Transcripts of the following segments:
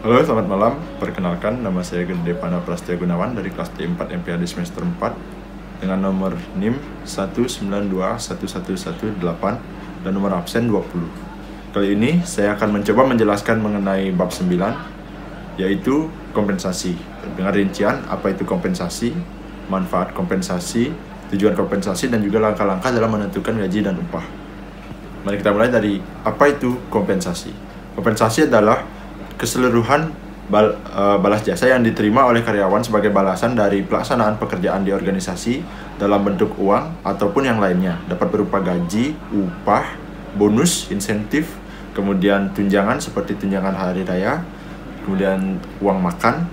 Halo, selamat malam. Perkenalkan, nama saya Gede Pana Prastya Gunawan dari kelas D4 MPAD semester 4 dengan nomor NIM 1921118 dan nomor absen 20. Kali ini saya akan mencoba menjelaskan mengenai bab 9, yaitu kompensasi. Dengan rincian apa itu kompensasi, manfaat kompensasi, tujuan kompensasi, dan juga langkah-langkah dalam menentukan gaji dan upah. Mari kita mulai dari apa itu kompensasi. Kompensasi adalah keseluruhan balas jasa yang diterima oleh karyawan sebagai balasan dari pelaksanaan pekerjaan di organisasi dalam bentuk uang ataupun yang lainnya. Dapat berupa gaji, upah, bonus, insentif, kemudian tunjangan seperti tunjangan hari raya, kemudian uang makan,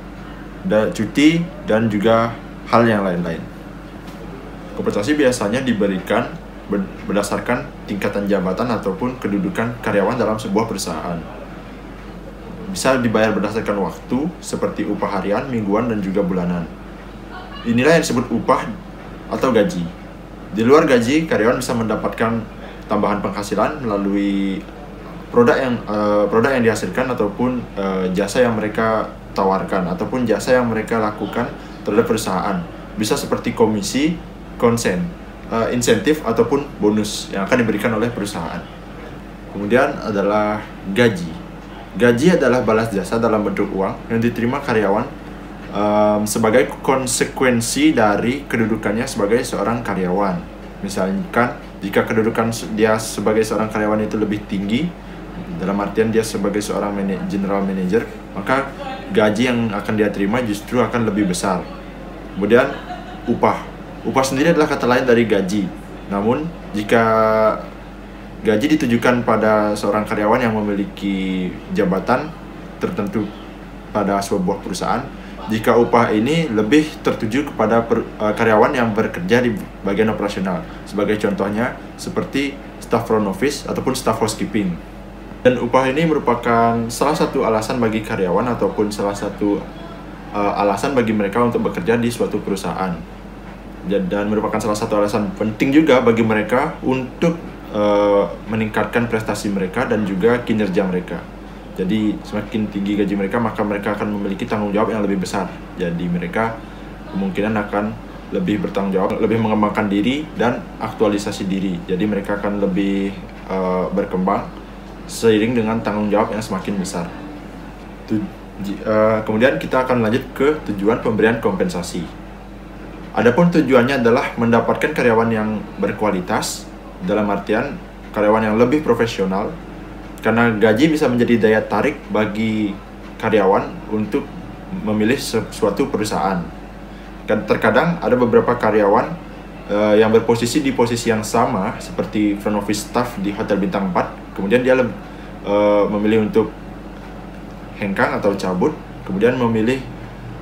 cuti, dan juga hal yang lain-lain. Kompensasi biasanya diberikan berdasarkan tingkatan jabatan ataupun kedudukan karyawan dalam sebuah perusahaan. Bisa dibayar berdasarkan waktu, seperti upah harian, mingguan, dan juga bulanan. Inilah yang disebut upah atau gaji. Di luar gaji, karyawan bisa mendapatkan tambahan penghasilan melalui produk yang dihasilkan ataupun jasa yang mereka tawarkan ataupun jasa yang mereka lakukan terhadap perusahaan. Bisa seperti komisi, insentif, ataupun bonus yang akan diberikan oleh perusahaan. Kemudian adalah gaji. Gaji adalah balas jasa dalam bentuk uang yang diterima karyawan sebagai konsekuensi dari kedudukannya sebagai seorang karyawan. Misalkan, jika kedudukan dia sebagai seorang karyawan itu lebih tinggi, dalam artian dia sebagai seorang general manager, maka gaji yang akan dia terima justru akan lebih besar. Kemudian, upah. Upah sendiri adalah kata lain dari gaji. Namun, jika gaji ditujukan pada seorang karyawan yang memiliki jabatan tertentu pada sebuah perusahaan, jika upah ini lebih tertuju kepada karyawan yang bekerja di bagian operasional. Sebagai contohnya, seperti staff front office ataupun staff housekeeping. Dan upah ini merupakan salah satu alasan bagi karyawan ataupun salah satu alasan bagi mereka untuk bekerja di suatu perusahaan. Dan merupakan salah satu alasan penting juga bagi mereka untuk meningkatkan prestasi mereka dan juga kinerja mereka. Jadi semakin tinggi gaji mereka, maka mereka akan memiliki tanggung jawab yang lebih besar. Jadi mereka kemungkinan akan lebih bertanggung jawab, lebih mengembangkan diri dan aktualisasi diri. Jadi mereka akan lebih berkembang seiring dengan tanggung jawab yang semakin besar. Kemudian kita akan lanjut ke tujuan pemberian kompensasi. Adapun tujuannya adalah mendapatkan karyawan yang berkualitas, dalam artian karyawan yang lebih profesional, karena gaji bisa menjadi daya tarik bagi karyawan untuk memilih suatu perusahaan. Terkadang ada beberapa karyawan yang berposisi di posisi yang sama seperti front office staff di hotel bintang 4, kemudian dia memilih untuk hengkang atau cabut, kemudian memilih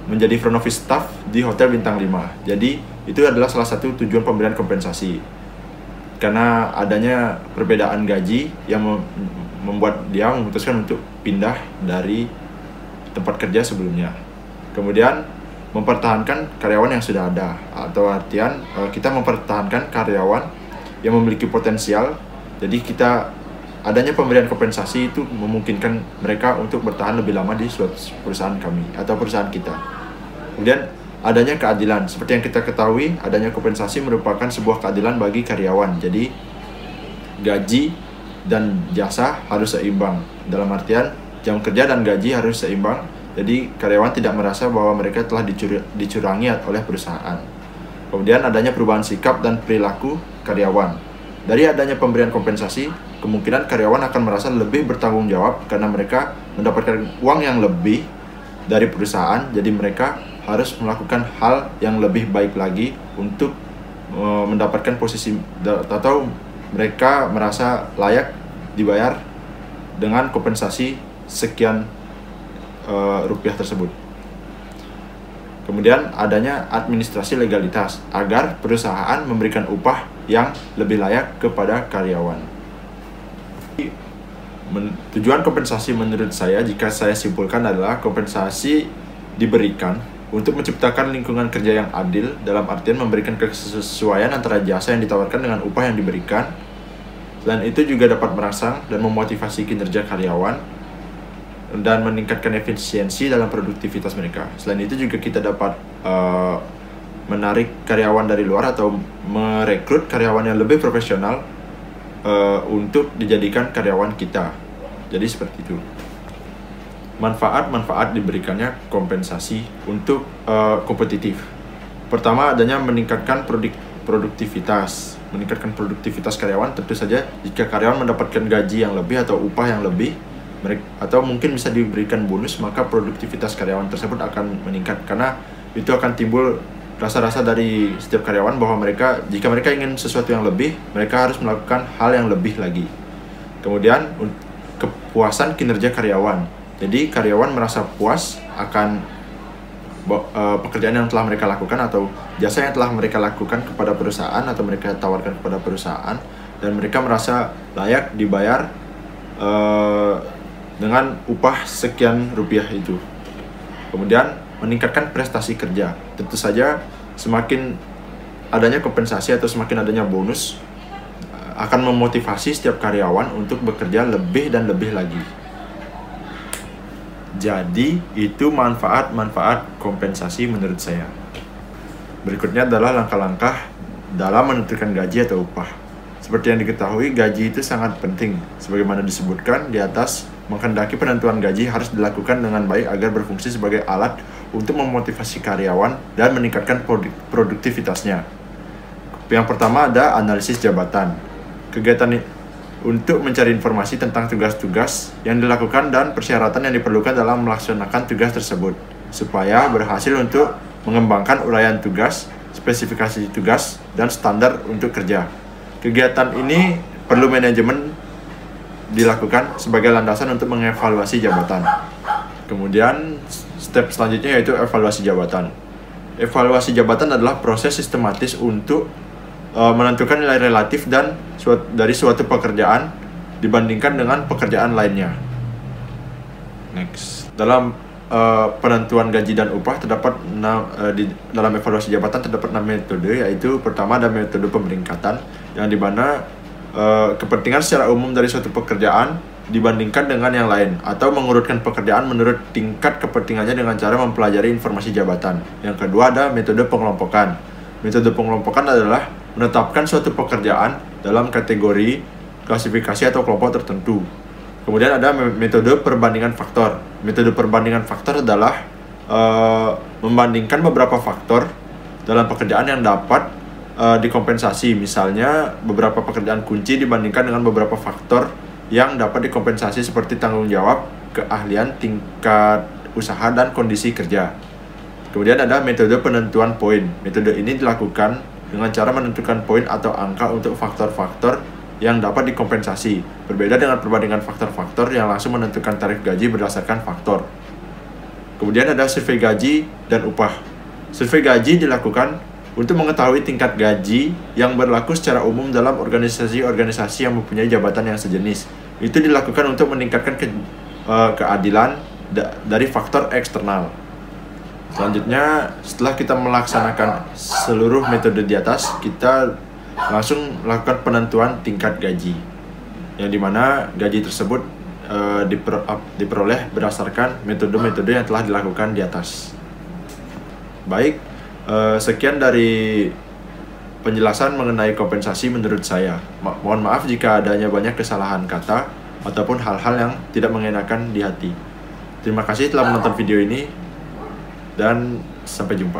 menjadi front office staff di hotel bintang 5. Jadi itu adalah salah satu tujuan pemberian kompensasi, karena adanya perbedaan gaji yang membuat dia memutuskan untuk pindah dari tempat kerja sebelumnya. Kemudian mempertahankan karyawan yang sudah ada, atau artian kita mempertahankan karyawan yang memiliki potensial. Jadi adanya pemberian kompensasi itu memungkinkan mereka untuk bertahan lebih lama di suatu perusahaan kami atau perusahaan kita. Kemudian adanya keadilan. Seperti yang kita ketahui, adanya kompensasi merupakan sebuah keadilan bagi karyawan. Jadi gaji dan jasa harus seimbang. Dalam artian jam kerja dan gaji harus seimbang. Jadi karyawan tidak merasa bahwa mereka telah dicurangi oleh perusahaan. Kemudian adanya perubahan sikap dan perilaku karyawan. Dari adanya pemberian kompensasi, kemungkinan karyawan akan merasa lebih bertanggung jawab karena mereka mendapatkan uang yang lebih dari perusahaan. Jadi mereka harus melakukan hal yang lebih baik lagi untuk mendapatkan posisi, atau mereka merasa layak dibayar dengan kompensasi sekian rupiah tersebut. Kemudian adanya administrasi legalitas agar perusahaan memberikan upah yang lebih layak kepada karyawan. Tujuan kompensasi menurut saya, jika saya simpulkan, adalah kompensasi diberikan untuk menciptakan lingkungan kerja yang adil, dalam artian memberikan kesesuaian antara jasa yang ditawarkan dengan upah yang diberikan. Dan itu juga dapat merangsang dan memotivasi kinerja karyawan. dan meningkatkan efisiensi dalam produktivitas mereka. Selain itu juga kita dapat menarik karyawan dari luar atau merekrut karyawan yang lebih profesional untuk dijadikan karyawan kita. Jadi seperti itu. Manfaat diberikannya kompensasi untuk kompetitif. Pertama, adanya meningkatkan produktivitas. Meningkatkan produktivitas karyawan, tentu saja jika karyawan mendapatkan gaji yang lebih atau upah yang lebih, atau mungkin bisa diberikan bonus, maka produktivitas karyawan tersebut akan meningkat, karena itu akan timbul rasa-rasa dari setiap karyawan bahwa jika mereka ingin sesuatu yang lebih, mereka harus melakukan hal yang lebih lagi. Kemudian kepuasan kinerja karyawan. Jadi karyawan merasa puas akan pekerjaan yang telah mereka lakukan atau jasa yang telah mereka lakukan kepada perusahaan atau mereka tawarkan kepada perusahaan, dan mereka merasa layak dibayar dengan upah sekian rupiah itu. Kemudian meningkatkan prestasi kerja. Tentu saja semakin adanya kompensasi atau semakin adanya bonus akan memotivasi setiap karyawan untuk bekerja lebih dan lebih lagi. Jadi itu manfaat kompensasi menurut saya. Berikutnya adalah langkah-langkah dalam menentukan gaji atau upah. Seperti yang diketahui, gaji itu sangat penting. Sebagaimana disebutkan di atas, menghendaki penentuan gaji harus dilakukan dengan baik agar berfungsi sebagai alat untuk memotivasi karyawan dan meningkatkan produktivitasnya. Yang pertama ada analisis jabatan. Kegiatan untuk mencari informasi tentang tugas-tugas yang dilakukan dan persyaratan yang diperlukan dalam melaksanakan tugas tersebut, supaya berhasil untuk mengembangkan uraian tugas, spesifikasi tugas, dan standar untuk kerja. Kegiatan ini perlu manajemen dilakukan sebagai landasan untuk mengevaluasi jabatan. Kemudian step selanjutnya yaitu evaluasi jabatan. Evaluasi jabatan adalah proses sistematis untuk menentukan nilai relatif dari suatu pekerjaan dibandingkan dengan pekerjaan lainnya. Next, dalam penentuan gaji dan upah dalam evaluasi jabatan terdapat 6 metode, yaitu pertama ada metode pemeringkatan, yang dimana kepentingan secara umum dari suatu pekerjaan dibandingkan dengan yang lain, atau mengurutkan pekerjaan menurut tingkat kepentingannya dengan cara mempelajari informasi jabatan. Yang kedua ada metode pengelompokan. Metode pengelompokan adalah menetapkan suatu pekerjaan dalam kategori, klasifikasi atau kelompok tertentu. Kemudian ada metode perbandingan faktor. Metode perbandingan faktor adalah membandingkan beberapa faktor dalam pekerjaan yang dapat dikompensasi. Misalnya beberapa pekerjaan kunci dibandingkan dengan beberapa faktor yang dapat dikompensasi seperti tanggung jawab, keahlian, tingkat usaha, dan kondisi kerja. Kemudian ada metode penentuan poin. Metode ini dilakukan dengan cara menentukan poin atau angka untuk faktor-faktor yang dapat dikompensasi. Berbeda dengan perbandingan faktor-faktor yang langsung menentukan tarif gaji berdasarkan faktor. Kemudian ada survei gaji dan upah. Survei gaji dilakukan untuk mengetahui tingkat gaji yang berlaku secara umum dalam organisasi-organisasi yang mempunyai jabatan yang sejenis. Itu dilakukan untuk meningkatkan keadilan dari faktor eksternal. Selanjutnya, setelah kita melaksanakan seluruh metode di atas, kita langsung melakukan penentuan tingkat gaji, yang dimana gaji tersebut diperoleh berdasarkan metode-metode yang telah dilakukan di atas. Baik, sekian dari penjelasan mengenai kompensasi menurut saya. Mohon maaf jika adanya banyak kesalahan kata ataupun hal-hal yang tidak mengenakan di hati. Terima kasih telah menonton video ini, dan sampai jumpa.